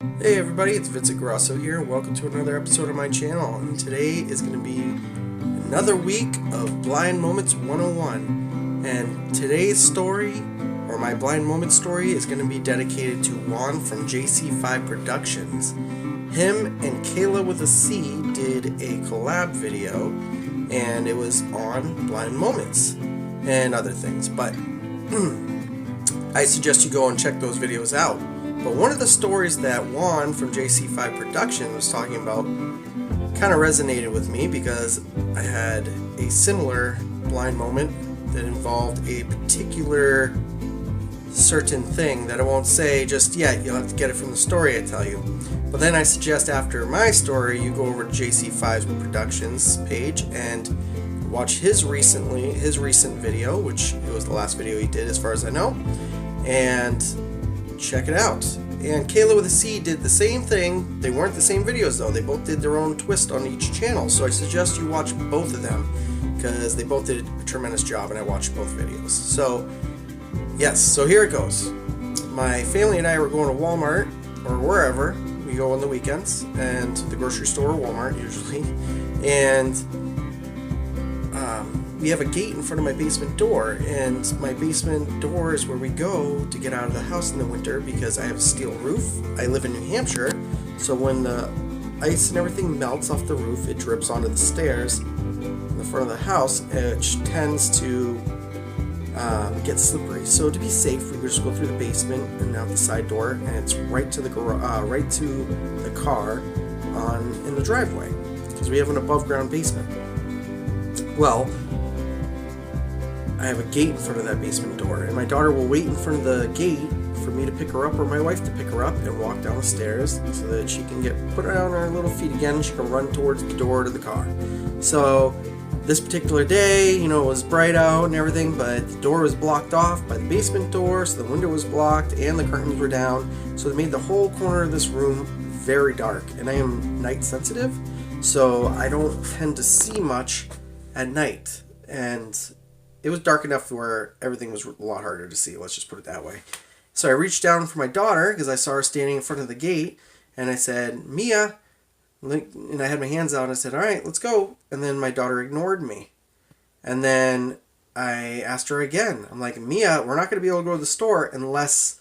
Hey everybody, it's Vincent Grosso here. Welcome to another episode of my channel. And today is going to be another week of Blind Moments 101. And today's story, or my Blind Moment story, is going to be dedicated to Juan from JC5 Productions. Him and Kayla with a C did a collab video, and it was on blind moments and other things. But I suggest you go and check those videos out. But one of the stories that Juan from JC5 Production was talking about kind of resonated with me because I had a similar blind moment that involved a particular certain thing that I won't say just yet. You'll have to get it from the story I tell you. But then I suggest after my story you go over to JC5's Productions page and watch his recent video, which it was the last video he did as far as I know, and check it out. And Kayla with a C did the same thing. They weren't the same videos though. They both did their own twist on each channel. So I suggest you watch both of them because they both did a tremendous job and I watched both videos. So yes, so here it goes. My family and I were going to Walmart or wherever. We go on the weekends and the grocery store, Walmart usually. And we have a gate in front of my basement door, and my basement door is where we go to get out of the house in the winter because I have a steel roof. I live in New Hampshire, so when the ice and everything melts off the roof, it drips onto the stairs in the front of the house, which tends to get slippery. So to be safe, we just go through the basement and out the side door, and it's right to the car in the driveway because we have an above ground basement. Well, I have a gate in front of that basement door, and my daughter will wait in front of the gate for me to pick her up or my wife to pick her up and walk down the stairs so that she can get put on her little feet again and she can run towards the door to the car. So this particular day, it was bright out and everything, but the door was blocked off by the basement door, so the window was blocked and the curtains were down, so it made the whole corner of this room very dark. And I am night sensitive, so I don't tend to see much at night, and it was dark enough where everything was a lot harder to see, let's just put it that way. So I reached down for my daughter because I saw her standing in front of the gate, and I said, Mia, and I had my hands out and I said, all right, let's go. And then my daughter ignored me. And then I asked her again. I'm like, Mia, we're not going to be able to go to the store unless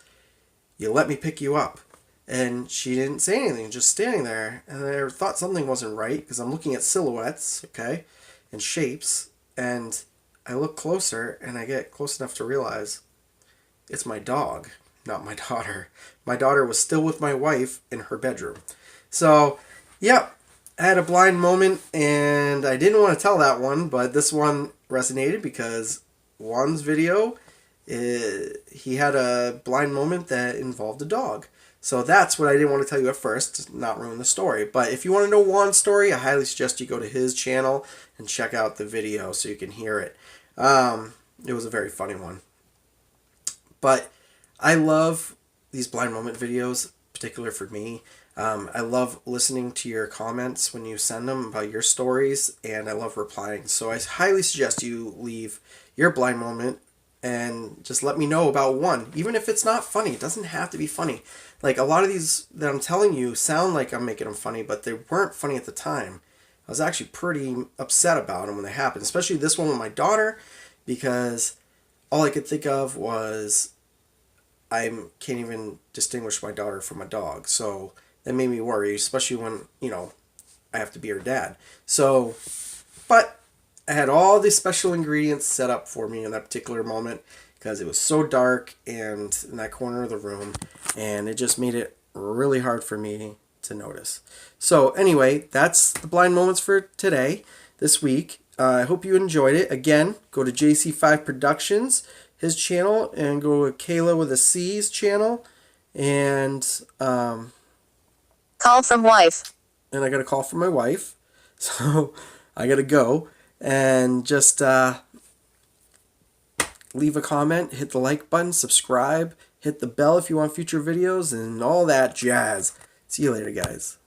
you let me pick you up. And she didn't say anything, just standing there. And I thought something wasn't right because I'm looking at silhouettes, okay, and shapes, and I look closer and I get close enough to realize it's my dog, not my daughter. My daughter was still with my wife in her bedroom. So, yeah, I had a blind moment, and I didn't want to tell that one, but this one resonated because Juan's video, he had a blind moment that involved a dog. So that's what I didn't want to tell you at first, not ruin the story. But if you want to know Juan's story, I highly suggest you go to his channel and check out the video so you can hear it. It was a very funny one. But I love these blind moment videos, particular for me. I love listening to your comments when you send them about your stories, and I love replying. So I highly suggest you leave your blind moment and just let me know about one. Even if it's not funny, it doesn't have to be funny. Like a lot of these that I'm telling you sound like I'm making them funny, but they weren't funny at the time. I was actually pretty upset about them when they happened, especially this one with my daughter, because all I could think of was I can't even distinguish my daughter from a dog. So that made me worry, especially when, I have to be her dad. So, but I had all these special ingredients set up for me in that particular moment because it was so dark and in that corner of the room, and it just made it really hard for me to notice. So anyway, that's the blind moments for today, this week. I hope you enjoyed it. Again, go to JC5 Productions, his channel, and go to Kayla with a C's channel, and Call from wife. and I got a call from my wife, so I gotta go. And just leave a comment, hit the like button, subscribe, hit the bell if you want future videos, and all that jazz. See you later, guys.